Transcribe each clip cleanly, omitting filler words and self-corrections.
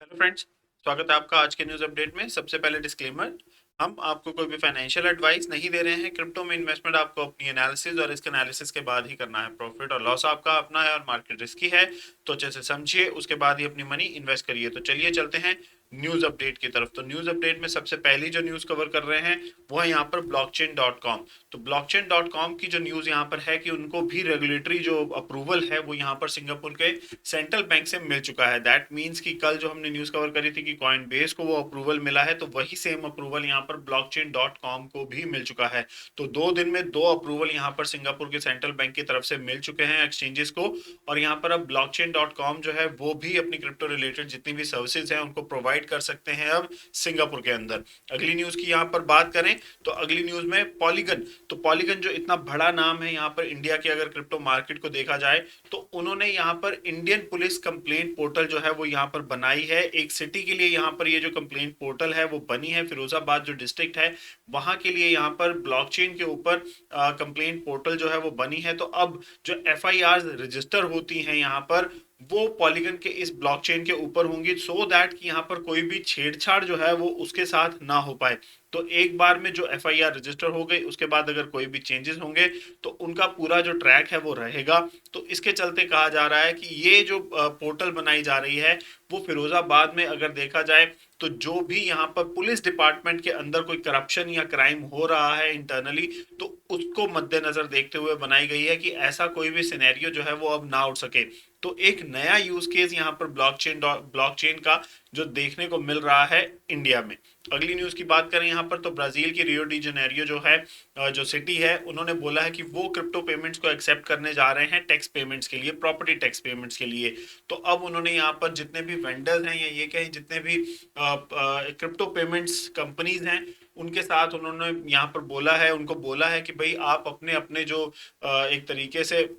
Hello friends, स्वागत है आपका आज के न्यूज़ अपडेट में। सबसे पहले डिस्क्लेमर, हम आपको कोई भी फाइनेंशियल एडवाइस नहीं दे रहे हैं। क्रिप्टो में इन्वेस्टमेंट आपको अपनी एनालिसिस और इसके एनालिसिस के बाद ही करना है। प्रॉफिट और लॉस आपका अपना है और मार्केट रिस्की है, तो अच्छे से समझिए, उसके बाद ही अपनी मनी इन्वेस्ट करिए। तो चलिए चलते हैं न्यूज़ अपडेट की तरफ। तो न्यूज़ अपडेट में सबसे पहली जो न्यूज़ कवर कर रहे हैं वो है यहाँ पर ब्लॉकचेन डॉट कॉम। तो ब्लॉकचेन डॉट कॉम की जो न्यूज़ यहाँ पर है कि उनको भी रेगुलेटरी जो अप्रूवल है वो यहाँ पर सिंगापुर के सेंट्रल बैंक से मिल चुका है। दैट मीन्स कि कल जो हमने न्यूज़ कवर करी थी कि कॉइन बेस को वो अप्रूवल मिला है, तो वही सेम अप्रूवल यहाँ पर ब्लॉकचेन डॉट कॉम को भी मिल चुका है। तो 2 दिन में 2 अप्रूवल यहाँ पर सिंगापुर के सेंट्रल बैंक की तरफ से मिल चुके हैं एक्सचेंजेस को। और यहाँ पर अब ब्लॉकचेन डॉट कॉम जो है वो भी अपनी क्रिप्टो रिलेटेड जितनी भी सर्विसेज हैं उनको प्रोवाइड कर सकते हैं अब सिंगापुर के अंदर। अगली न्यूज़ की यहाँ पर बात करें तो अगली न्यूज़ में पॉलीगन। तो पॉलीगन जो इतना बड़ा नाम है यहाँ पर इंडिया के अगर क्रिप्टो मार्केट को देखा जाए, तो उन्होंने यहाँ पर इंडियन पुलिस कंप्लेंट पोर्टल जो है वो यहाँ पर बनाई है। एक सिटी के लिए यहाँ पर ये जो कंप्लेंट पोर्टल है वो बनी है, फिरोजाबाद जो डिस्ट्रिक्ट है वहां के लिए यहाँ पर ब्लॉकचेन के ऊपर कंप्लेंट पोर्टल जो है वो बनी है। तो अब जो एफआईआर रजिस्टर होती हैं यहाँ पर वो पॉलीगन के इस ब्लॉकचेन के ऊपर होंगी, सो दैट कि यहाँ पर कोई भी छेड़छाड़ जो है वो उसके साथ ना हो पाए। तो एक बार में जो एफआईआर रजिस्टर हो गई उसके बाद अगर कोई भी चेंजेस होंगे तो उनका पूरा जो ट्रैक है वो रहेगा। तो इसके चलते कहा जा रहा है कि ये जो पोर्टल बनाई जा रही है वो फिरोजाबाद में अगर देखा जाए तो जो भी यहाँ पर पुलिस डिपार्टमेंट के अंदर कोई करप्शन या क्राइम हो रहा है इंटरनली, तो उसको मद्देनजर देखते हुए बनाई गई है कि ऐसा कोई भी सिनेरियो जो है वो अब ना उठ सके। तो एक नया यूज केस यहाँ पर ब्लॉकचेन का जो देखने को मिल रहा है इंडिया में। अगली न्यूज की बात करें यहाँ पर तो ब्राजील की रियो डी जनेरियो जो है जो सिटी है, उन्होंने बोला है कि वो क्रिप्टो पेमेंट्स को एक्सेप्ट करने जा रहे हैं टैक्स पेमेंट्स के लिए, प्रॉपर्टी टैक्स पेमेंट्स के लिए। तो अब उन्होंने यहाँ पर जितने भी वेंडर्स हैं या ये कहें जितने भी क्रिप्टो पेमेंट्स कंपनीज हैं उनके साथ उन्होंने यहाँ पर बोला है, उनको बोला है कि भाई आप अपने अपने जो एक तरीके से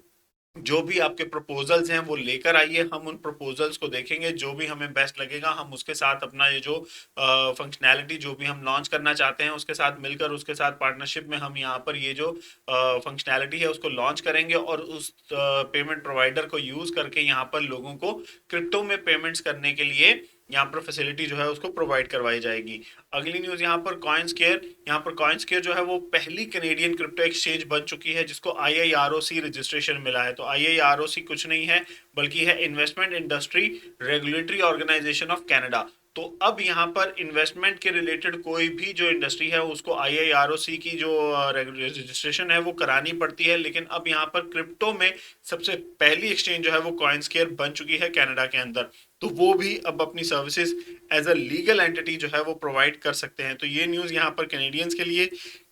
जो भी आपके प्रपोजल्स हैं वो लेकर आइए, हम उन प्रपोजल्स को देखेंगे, जो भी हमें बेस्ट लगेगा हम उसके साथ अपना ये जो फंक्शनैलिटी जो भी हम लॉन्च करना चाहते हैं उसके साथ मिलकर, उसके साथ पार्टनरशिप में हम यहाँ पर ये जो फंक्शनैलिटी है उसको लॉन्च करेंगे और उस पेमेंट प्रोवाइडर को यूज करके यहाँ पर लोगों को क्रिप्टो में पेमेंट्स करने के लिए यहाँ पर फैसिलिटी जो है उसको प्रोवाइड करवाई जाएगी। अगली न्यूज यहाँ पर कॉइनस्केयर। यहाँ पर कॉइनस्केयर जो है वो पहली कनेडियन क्रिप्टो एक्सचेंज बन चुकी है जिसको आईआईआरओसी रजिस्ट्रेशन मिला है। तो आईआईआरओसी कुछ नहीं है बल्कि है investment industry regulatory organization of Canada. तो अब यहाँ पर इन्वेस्टमेंट के रिलेटेड कोई भी जो इंडस्ट्री है उसको आईआईआरओसी की जो रजिस्ट्रेशन है वो करानी पड़ती है, लेकिन अब यहाँ पर क्रिप्टो में सबसे पहली एक्सचेंज जो है वो कॉइनस्केयर बन चुकी है कनाडा के अंदर। तो वो भी अब अपनी services as a legal entity जो है वो प्रोवाइड कर सकते हैं। तो ये न्यूज़ यहाँ पर कैनेडियंस के लिए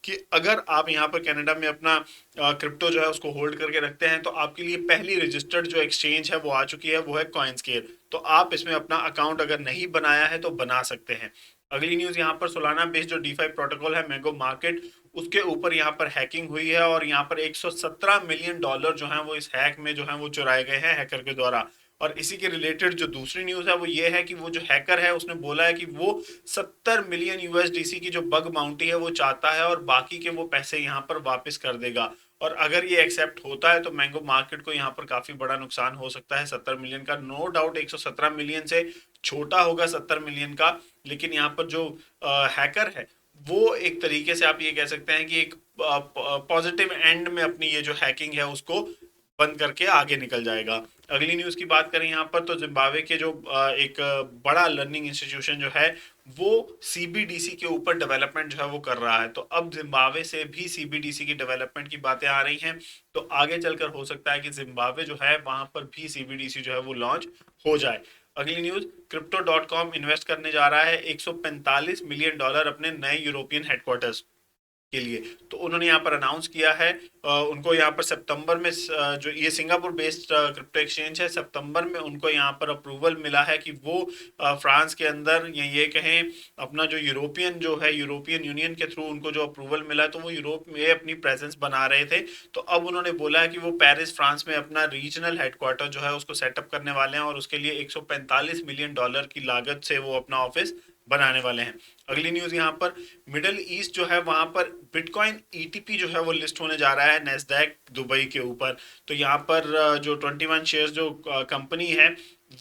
कि अगर आप यहाँ पर कनाडा में अपना क्रिप्टो जो है उसको होल्ड करके रखते हैं तो आपके लिए पहली रजिस्टर्ड जो एक्सचेंज है वो आ चुकी है, वो है कॉइनस्केयर। तो आप इसमें अपना अकाउंट अगर नहीं बनाया है तो बना सकते हैं। अगली न्यूज़ यहाँ पर सोलाना बेस्ड जो डीफाई प्रोटोकॉल है मैंगो मार्केट, उसके ऊपर यहाँ पर हैकिंग हुई है और यहाँ पर 117 मिलियन डॉलर जो है वो इस हैक में जो है वो चुराए गए हैं हैकर के द्वारा। और इसी के रिलेटेड जो दूसरी न्यूज़ है वो ये है कि वो जो हैकर है उसने बोला है कि वो 70 मिलियन यूएसडीसी की जो बग बाउंटी है वो चाहता है और बाकी के वो पैसे यहाँ पर वापस कर देगा। और अगर ये एक्सेप्ट होता है तो मैंगो मार्केट को यहाँ पर काफी बड़ा नुकसान हो सकता है 70 मिलियन का। नो डाउट 117 मिलियन से छोटा होगा 70 मिलियन का, लेकिन यहाँ पर जो हैकर है वो एक तरीके से आप ये कह सकते हैं कि एक पॉजिटिव एंड में अपनी ये जो हैकिंग है उसको बंद करके आगे निकल जाएगा। अगली न्यूज की बात करें यहाँ पर तो जिम्बाब्वे के जो एक बड़ा लर्निंग इंस्टीट्यूशन जो है वो सीबीडीसी के ऊपर डेवलपमेंट जो है वो कर रहा है। तो अब जिम्बाब्वे से भी सीबीडीसी की डेवलपमेंट की बातें आ रही हैं, तो आगे चलकर हो सकता है कि जिम्बाब्वे जो है वहां पर भी सीबीडीसी जो है वो लॉन्च हो जाए। अगली news, crypto dot com invest करने जा रहा है 145 मिलियन डॉलर अपने नए यूरोपियन हेडक्वार्टर्स के लिए। तो उन्होंने यहाँ पर अनाउंस किया है उनको यहाँ पर सितंबर में जो ये सिंगापुर बेस्ड क्रिप्टो एक्सचेंज है, सितंबर में उनको यहाँ पर अप्रूवल मिला है कि वो फ्रांस के अंदर या ये कहें अपना जो यूरोपियन जो है यूरोपियन यूनियन के थ्रू उनको जो अप्रूवल मिला है तो वो यूरोप में अपनी प्रेजेंस बना रहे थे। तो अब उन्होंने बोला है कि वो पेरिस फ्रांस में अपना रीजनल हेडक्वार्टर जो है उसको सेटअप करने वाले हैं और उसके लिए 145 मिलियन डॉलर की लागत से वो अपना ऑफिस बनाने वाले हैं। अगली न्यूज यहाँ पर मिडल ईस्ट जो है वहां पर बिटकॉइन ईटीपी जो है वो लिस्ट होने जा रहा है नेस्डैक दुबई के ऊपर। तो यहाँ पर जो 21 शेयर्स जो कंपनी है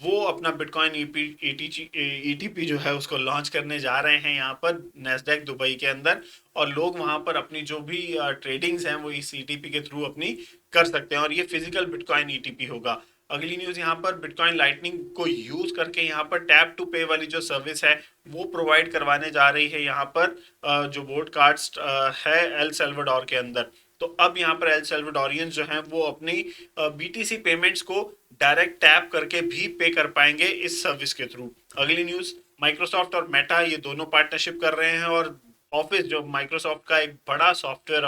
वो अपना बिटकॉइन ईटीपी जो है उसको लॉन्च करने जा रहे हैं यहाँ पर नेस्डेक दुबई के अंदर। और लोग वहां पर अपनी जो भी ट्रेडिंग्स हैं वो इस ईटीपी के थ्रू अपनी कर सकते हैं, और ये फिजिकल बिटकॉइन ईटीपी होगा। अगली न्यूज यहाँ पर बिटकॉइन लाइटनिंग को यूज करके यहाँ पर टैप टू पे वाली जो सर्विस है वो प्रोवाइड करवाने जा रही है यहाँ पर जो ब्रॉडकास्ट है एल सल्वाडोर के अंदर। तो अब यहाँ पर एल सल्वाडोरियंस जो हैं वो अपनी बीटीसी पेमेंट्स को डायरेक्ट टैप करके भी पे कर पाएंगे इस सर्विस के थ्रू। अगली न्यूज, माइक्रोसॉफ्ट और मेटा ये दोनों पार्टनरशिप कर रहे हैं, और ऑफिस जो माइक्रोसॉफ्ट का एक बड़ा सॉफ्टवेयर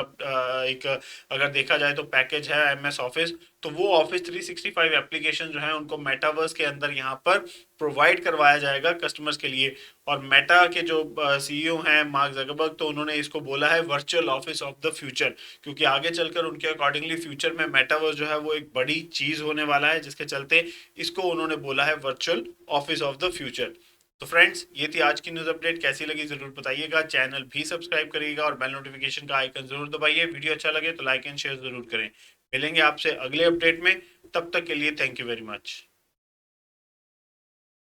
एक अगर देखा जाए तो पैकेज है एमएस ऑफिस, तो वो ऑफिस 365 एप्लीकेशन जो है उनको मेटावर्स के अंदर यहाँ पर प्रोवाइड करवाया जाएगा कस्टमर्स के लिए। और मेटा के जो सीईओ हैं मार्क जकरबर्ग, तो उन्होंने इसको बोला है virtual office of the future, क्योंकि आगे चलकर उनके अकॉर्डिंगली फ्यूचर में मेटावर्स जो है वो एक बड़ी चीज होने वाला है, जिसके चलते इसको उन्होंने बोला है virtual office of the future. तो फ्रेंड्स, ये थी आज की न्यूज़ अपडेट। कैसी लगी जरूर बताइएगा, चैनल भी सब्सक्राइब करिएगा और बेल नोटिफिकेशन का आइकन जरूर दबाइए। वीडियो अच्छा लगे तो लाइक एंड शेयर जरूर करें। मिलेंगे आपसे अगले अपडेट में, तब तक के लिए थैंक यू वेरी मच।